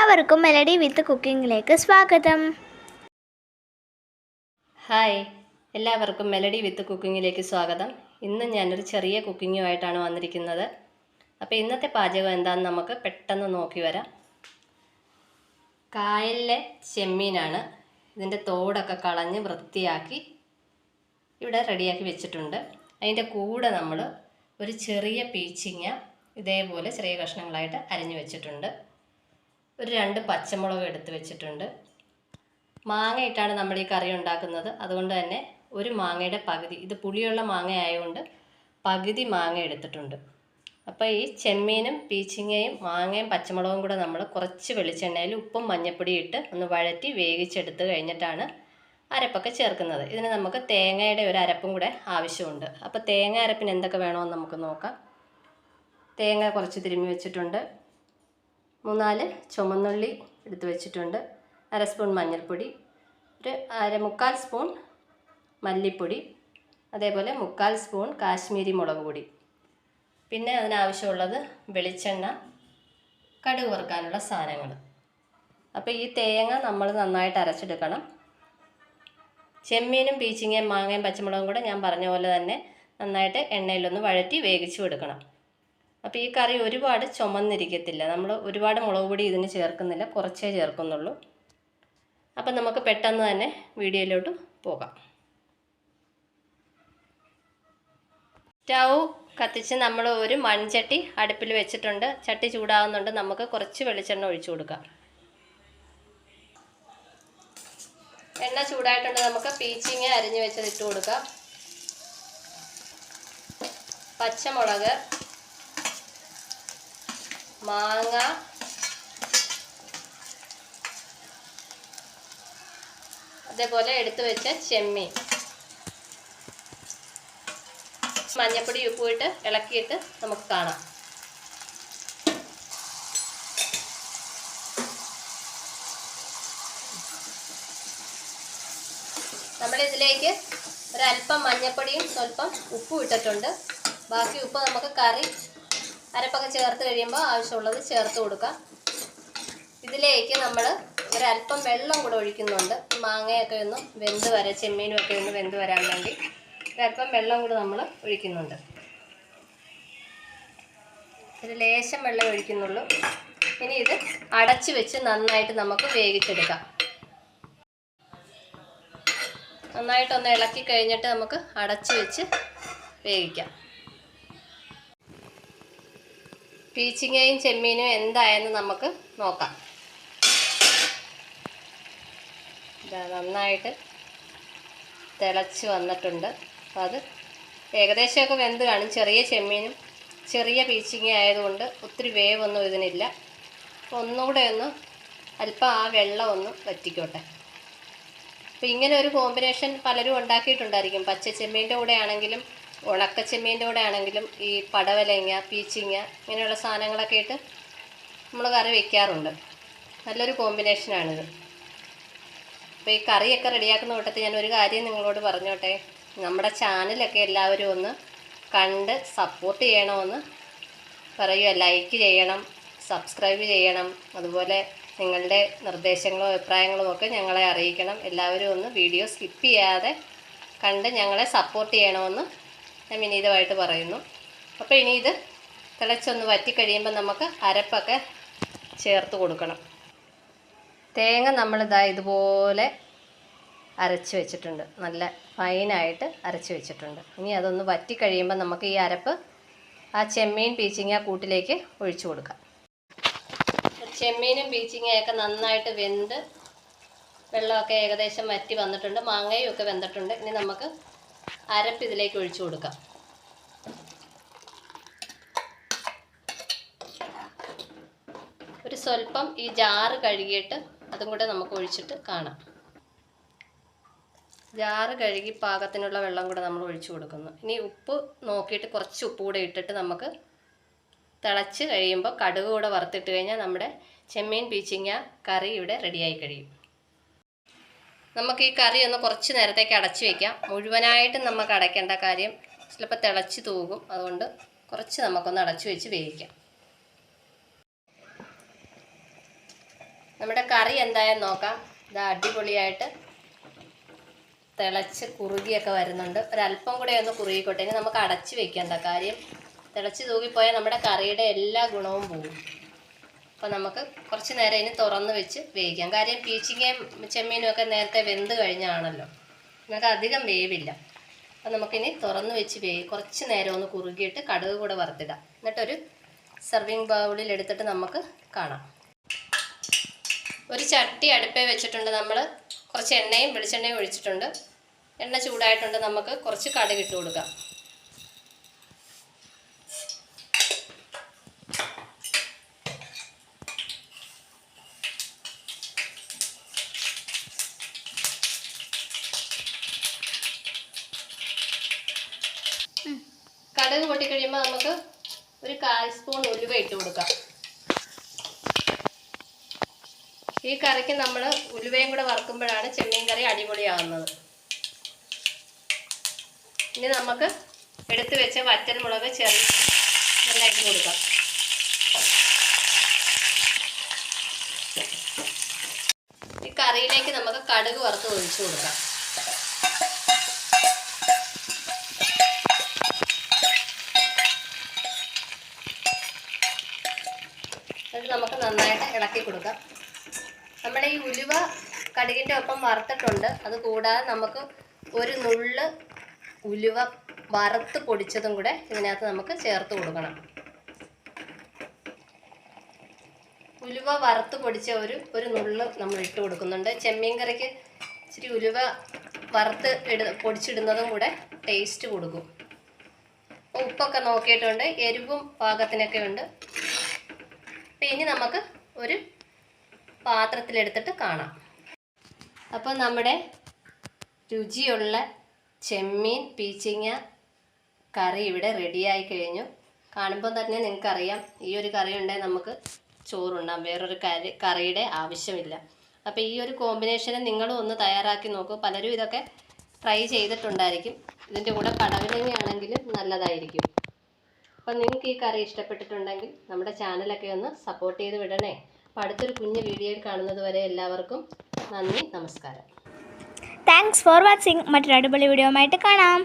എല്ലാവർക്കും മെലഡി വിത്ത് കുക്കിങ്ങിലേക്ക് സ്വാഗതം. ഹായ്, എല്ലാവർക്കും മെലഡി വിത്ത് കുക്കിങ്ങിലേക്ക് സ്വാഗതം. ഇന്ന് ഞാനൊരു ചെറിയ കുക്കിങ്ങുമായിട്ടാണ് വന്നിരിക്കുന്നത്. അപ്പോൾ ഇന്നത്തെ പാചകം എന്താണെന്ന് നമുക്ക് പെട്ടെന്ന് നോക്കി വരാം. കായലിലെ ചെമ്മീനാണ്. ഇതിൻ്റെ തോടൊക്കെ കളഞ്ഞ് വൃത്തിയാക്കി ഇവിടെ റെഡിയാക്കി വെച്ചിട്ടുണ്ട്. അതിൻ്റെ കൂടെ നമ്മൾ ഒരു ചെറിയ പീച്ചിങ്ങ ഇതേപോലെ ചെറിയ കഷ്ണങ്ങളായിട്ട് അരിഞ്ഞു വെച്ചിട്ടുണ്ട്. ഒരു 2 പച്ചമുളക് എടുത്ത് വെച്ചിട്ടുണ്ട്. മാങ്ങ ഇട്ടാണ് നമ്മൾ ഈ കറി ഉണ്ടാക്കുന്നത്. അതുകൊണ്ട് തന്നെ ഒരു മാങ്ങയുടെ പകുതി, ഇത് പുളിയുള്ള മാങ്ങ ആയതുകൊണ്ട് പകുതി മാങ്ങ എടുത്തിട്ടുണ്ട്. അപ്പോൾ ഈ ചെമ്മീനും പീച്ചിങ്ങയും മാങ്ങയും പച്ചമുളകും കൂടെ നമ്മൾ കുറച്ച് വെളിച്ചെണ്ണയിൽ ഉപ്പും മഞ്ഞൾപ്പൊടിയും ഇട്ട് ഒന്ന് വഴറ്റി വേവിച്ചെടുത്ത് കഴിഞ്ഞിട്ടാണ് അരപ്പൊക്കെ ചേർക്കുന്നത്. ഇതിന് നമുക്ക് തേങ്ങയുടെ ഒരു അരപ്പും കൂടെ ആവശ്യമുണ്ട്. അപ്പോൾ തേങ്ങ അരപ്പിന് എന്തൊക്കെ വേണമെന്ന് നമുക്ക് നോക്കാം. തേങ്ങ കുറച്ച് തിരുമ്മി വെച്ചിട്ടുണ്ട്. 3-4 ചുമന്നുള്ളി എടുത്ത് വെച്ചിട്ടുണ്ട്. 1/2 സ്പൂൺ മഞ്ഞൾപ്പൊടി, ഒരു 1/4 സ്പൂൺ മല്ലിപ്പൊടി, അതേപോലെ 1/4 സ്പൂൺ കാശ്മീരി മുളക് പൊടി. പിന്നെ അതിനാവശ്യമുള്ളത് വെളിച്ചെണ്ണ, കടുക് വറുക്കാനുള്ള സാധനങ്ങൾ. അപ്പോൾ ഈ തേങ്ങ നമ്മൾ നന്നായിട്ട് അരച്ചെടുക്കണം. ചെമ്മീനും പീച്ചിങ്ങയും മാങ്ങയും പച്ചമുളകും കൂടെ ഞാൻ പറഞ്ഞ പോലെ തന്നെ നന്നായിട്ട് എണ്ണയിലൊന്ന് വഴറ്റി വേവിച്ചും എടുക്കണം. അപ്പോൾ ഈ കറി ഒരുപാട് ചുമന്നിരിക്കത്തില്ല. നമ്മൾ ഒരുപാട് മുളക് പൊടി ഇതിന് ചേർക്കുന്നില്ല, കുറച്ചേ ചേർക്കുന്നുള്ളൂ. അപ്പം നമുക്ക് പെട്ടെന്ന് തന്നെ വീഡിയോയിലോട്ട് പോകാം. സ്റ്റൗ കത്തിച്ച് നമ്മൾ ഒരു മൺചട്ടി അടുപ്പിൽ വെച്ചിട്ടുണ്ട്. ചട്ടി ചൂടാകുന്നുണ്ട്. നമുക്ക് കുറച്ച് വെളിച്ചെണ്ണ ഒഴിച്ചു കൊടുക്കാം. എണ്ണ ചൂടായിട്ടുണ്ട്. നമുക്ക് പീച്ചിങ്ങ അരിഞ്ഞു വെച്ചത് ഇട്ട് കൊടുക്കാം. പച്ചമുളക്, മാങ്ങ, അതേപോലെ എടുത്തു വെച്ച ചെമ്മീൻ, മഞ്ഞൾപ്പൊടി ഉപ്പും ഇട്ട് ഇളക്കിയിട്ട് നമുക്ക് കാണാം. നമ്മളിതിലേക്ക് ഒരല്പം മഞ്ഞൾപ്പൊടിയും സ്വല്പം ഉപ്പും ഇട്ടിട്ടുണ്ട്. ബാക്കി ഉപ്പ് നമുക്ക് കറി അരപ്പൊക്കെ ചേർത്ത് കഴിയുമ്പോൾ ആവശ്യമുള്ളത് ചേർത്ത് കൊടുക്കാം. ഇതിലേക്ക് നമ്മൾ ഒരല്പം വെള്ളം കൂടെ ഒഴിക്കുന്നുണ്ട്. മാങ്ങയൊക്കെ ഒന്ന് വെന്ത് വരാൻ, ചെമ്മീനും ഒക്കെ ഒന്ന് വെന്ത് വരാൻ വേണ്ടി ഒരല്പം വെള്ളം കൂടെ നമ്മൾ ഒഴിക്കുന്നുണ്ട്. ഒരു ലേശം വെള്ളം ഒഴിക്കുന്നുള്ളൂ. ഇനി ഇത് അടച്ച് വെച്ച് നന്നായിട്ട് നമുക്ക് വേവിച്ചെടുക്കാം. നന്നായിട്ടൊന്ന് ഇളക്കി കഴിഞ്ഞിട്ട് നമുക്ക് അടച്ച് വെച്ച് വേവിക്കാം. പീച്ചിങ്ങയും ചെമ്മീനും എന്തായെന്ന് നമുക്ക് നോക്കാം. നന്നായിട്ട് തിളച്ച് വന്നിട്ടുണ്ട്. അപ്പോൾ അത് ഏകദേശമൊക്കെ വെന്ത് കാണും. ചെറിയ ചെമ്മീനും ചെറിയ പീച്ചിങ്ങ ആയതുകൊണ്ട് ഒത്തിരി വേവൊന്നും ഇതിനില്ല. അപ്പോൾ ഒന്നുകൂടെ ഒന്ന് അല്പം ആ വെള്ളം ഒന്ന് വറ്റിക്കോട്ടെ. അപ്പോൾ ഇങ്ങനെ ഒരു കോമ്പിനേഷൻ പലരും ഉണ്ടാക്കിയിട്ടുണ്ടായിരിക്കും. പച്ച ചെമ്മീൻ്റെ കൂടെ ആണെങ്കിലും ഉണക്ക ചെമ്മീൻ്റെ കൂടെ ആണെങ്കിലും ഈ പടവലങ്ങ, പീച്ചിങ്ങ ഇങ്ങനെയുള്ള സാധനങ്ങളൊക്കെ ഇട്ട് നമ്മൾ കറി വയ്ക്കാറുണ്ട്. നല്ലൊരു കോമ്പിനേഷനാണിത്. അപ്പോൾ ഈ കറിയൊക്കെ റെഡിയാക്കുന്ന കൂട്ടത്തിൽ ഞാൻ ഒരു കാര്യം നിങ്ങളോട് പറഞ്ഞോട്ടെ. നമ്മുടെ ചാനലൊക്കെ എല്ലാവരും ഒന്ന് കണ്ട് സപ്പോർട്ട് ചെയ്യണമെന്ന് പറയുക. ലൈക്ക് ചെയ്യണം, സബ്സ്ക്രൈബ് ചെയ്യണം. അതുപോലെ നിങ്ങളുടെ നിർദ്ദേശങ്ങളും അഭിപ്രായങ്ങളും ഒക്കെ ഞങ്ങളെ അറിയിക്കണം. എല്ലാവരും ഒന്ന് വീഡിയോ സ്കിപ്പ് ചെയ്യാതെ കണ്ട് ഞങ്ങളെ സപ്പോർട്ട് ചെയ്യണമെന്ന് ഞാൻ വിനീതമായിട്ട് പറയുന്നു. അപ്പോൾ ഇനി ഇത് തിളച്ചൊന്ന് വറ്റിക്കഴിയുമ്പോൾ നമുക്ക് അരപ്പൊക്കെ ചേർത്ത് കൊടുക്കണം. തേങ്ങ നമ്മളിതാ ഇതുപോലെ അരച്ച് വെച്ചിട്ടുണ്ട്. നല്ല ഫൈനായിട്ട് അരച്ച് വെച്ചിട്ടുണ്ട്. ഇനി അതൊന്ന് വറ്റിക്കഴിയുമ്പോൾ നമുക്ക് ഈ അരപ്പ് ആ ചെമ്മീൻ പീച്ചിങ്ങ കൂട്ടിലേക്ക് ഒഴിച്ചു കൊടുക്കാം. ചെമ്മീനും പീച്ചിങ്ങയൊക്കെ നന്നായിട്ട് വെന്ത് വെള്ളമൊക്കെ ഏകദേശം വറ്റി വന്നിട്ടുണ്ട്. മാങ്ങയും ഒക്കെ വെന്തിട്ടുണ്ട്. ഇനി നമുക്ക് അരപ്പ് ഇതിലേക്ക് ഒഴിച്ചു കൊടുക്കാം. ഒരു സ്വല്പം ഈ ജാറ് കഴുകിയിട്ട് അതും കൂടെ നമുക്ക് ഒഴിച്ചിട്ട് കാണാം. ജാറ് കഴുകി പാകത്തിനുള്ള വെള്ളം കൂടെ നമ്മൾ ഒഴിച്ചു കൊടുക്കുന്നു. ഇനി ഉപ്പ് നോക്കിയിട്ട് കുറച്ച് ഉപ്പ് കൂടെ ഇട്ടിട്ട് നമുക്ക് തിളച്ച് കഴിയുമ്പോൾ കടുക് കൂടെ വറുത്തിട്ട് കഴിഞ്ഞാൽ നമ്മുടെ ചെമ്മീൻ പീച്ചിങ്ങ കറി ഇവിടെ റെഡിയായി കഴിയും. നമുക്ക് ഈ കറി ഒന്ന് കുറച്ച് നേരത്തേക്ക് അടച്ചു വയ്ക്കാം. മുഴുവനായിട്ടും നമുക്ക് അടയ്ക്കേണ്ട കാര്യം, ചിലപ്പോൾ തിളച്ച് തൂകും. അതുകൊണ്ട് കുറച്ച് നമുക്കൊന്ന് അടച്ചു വെച്ച് വേവിക്കാം. നമ്മുടെ കറി എന്തായെന്ന് നോക്കാം. ഇത് അടിപൊളിയായിട്ട് തിളച്ച് കുറുകിയൊക്കെ വരുന്നുണ്ട്. ഒരല്പം കൂടെ ഒന്ന് കുറുകിക്കോട്ടെ. ഇനി നമുക്ക് അടച്ച് വെക്കേണ്ട കാര്യം. തിളച്ച് തൂകിപ്പോയാൽ നമ്മുടെ കറിയുടെ എല്ലാ ഗുണവും പോകും. അപ്പോൾ നമുക്ക് കുറച്ച് നേരം ഇനി തുറന്ന് വെച്ച് വേവിക്കാം. കാര്യം പീച്ചിങ്ങയും ചെമ്മീനും ഒക്കെ നേരത്തെ വെന്ത് കഴിഞ്ഞാണല്ലോ, നമുക്ക് അധികം വേവില്ല. അപ്പോൾ നമുക്കിനി തുറന്ന് വെച്ച് കുറച്ച് നേരം ഒന്ന് കുറുകിയിട്ട് കടുക് കൂടെ വറുത്തിടാം. എന്നിട്ടൊരു സെർവിങ് ബൗളിൽ എടുത്തിട്ട് നമുക്ക് കാണാം. ഒരു ചട്ടി അടുപ്പേ വെച്ചിട്ടുണ്ട്. നമ്മൾ കുറച്ച് എണ്ണയും വെളിച്ചെണ്ണയും ഒഴിച്ചിട്ടുണ്ട്. എണ്ണ ചൂടായിട്ടുണ്ട്. നമുക്ക് കുറച്ച് കടുക് ഇട്ട് കൊടുക്കാം. കടുക് പൊട്ടിക്കഴിയുമ്പോൾ നമുക്ക് ഒരു 1/4 സ്പൂൺ ഉലുവ ഇട്ട് കൊടുക്കാം. ഈ കറിക്ക് നമ്മൾ ഉലുവയും കൂടെ വറുക്കുമ്പോഴാണ് ചെമ്മീൻ കറി അടിപൊളിയാവുന്നത്. ഇനി നമുക്ക് എടുത്തു വെച്ച വറ്റൽമുളക് നല്ല ഇട്ട് കൊടുക്കാം. ഈ കറിയിലേക്ക് നമുക്ക് കടുക് വറുത്ത് ഒഴിച്ചു കൊടുക്കാം. എന്നിട്ട് നമുക്ക് നന്നായിട്ട് ഇളക്കി കൊടുക്കാം. നമ്മുടെ ഈ ഉലുവ കടുകിൻ്റെ ഒപ്പം വറുത്തിട്ടുണ്ട്. അത് കൂടാതെ നമുക്ക് ഒരു നുള്ള് ഉലുവ വറുത്ത് പൊടിച്ചതും കൂടെ ഇതിനകത്ത് നമുക്ക് ചേർത്ത് കൊടുക്കണം. ഉലുവ വറുത്ത് പൊടിച്ച ഒരു നുള്ള് നമ്മൾ ഇട്ട് കൊടുക്കുന്നുണ്ട്. ചെമ്മീൻ കറിക്ക് ഇച്ചിരി ഉലുവ വറുത്ത് പൊടിച്ചിടുന്നതും കൂടെ ടേസ്റ്റ് കൊടുക്കും. ഉപ്പൊക്കെ നോക്കിയിട്ടുണ്ട്. എരിവും പാകത്തിനൊക്കെ ഉണ്ട്. അപ്പം ഇനി നമുക്ക് ഒരു പാത്രത്തിലെടുത്തിട്ട് കാണാം. അപ്പോൾ നമ്മുടെ രുചിയുള്ള ചെമ്മീൻ പീച്ചിങ്ങ കറി ഇവിടെ റെഡിയായി കഴിഞ്ഞു. കാണുമ്പോൾ തന്നെ നിങ്ങൾക്കറിയാം, ഈ ഒരു കറി ഉണ്ടെങ്കിൽ നമുക്ക് ചോറുണ്ടാം. വേറൊരു കറിയുടെ ആവശ്യമില്ല. അപ്പോൾ ഈ ഒരു കോമ്പിനേഷന് നിങ്ങളും ഒന്ന് തയ്യാറാക്കി നോക്കൂ. പലരും ഇതൊക്കെ ട്രൈ ചെയ്തിട്ടുണ്ടായിരിക്കും. ഇതിൻ്റെ കൂടെ പടവലങ്ങയാണെങ്കിലും നല്ലതായിരിക്കും. അപ്പം നിങ്ങൾക്ക് ഈ കറി ഇഷ്ടപ്പെട്ടിട്ടുണ്ടെങ്കിൽ നമ്മുടെ ചാനലൊക്കെ ഒന്ന് സപ്പോർട്ട് ചെയ്ത് വിടണേ. അപ്പോൾ അടുത്തൊരു കുഞ്ഞു വീഡിയോയിൽ കാണുന്നത് വരെ എല്ലാവർക്കും നന്ദി, നമസ്കാരം. Thanks for watching. മറ്റൊരു അടിപൊളി വീഡിയോ ആയിട്ട് കാണാം.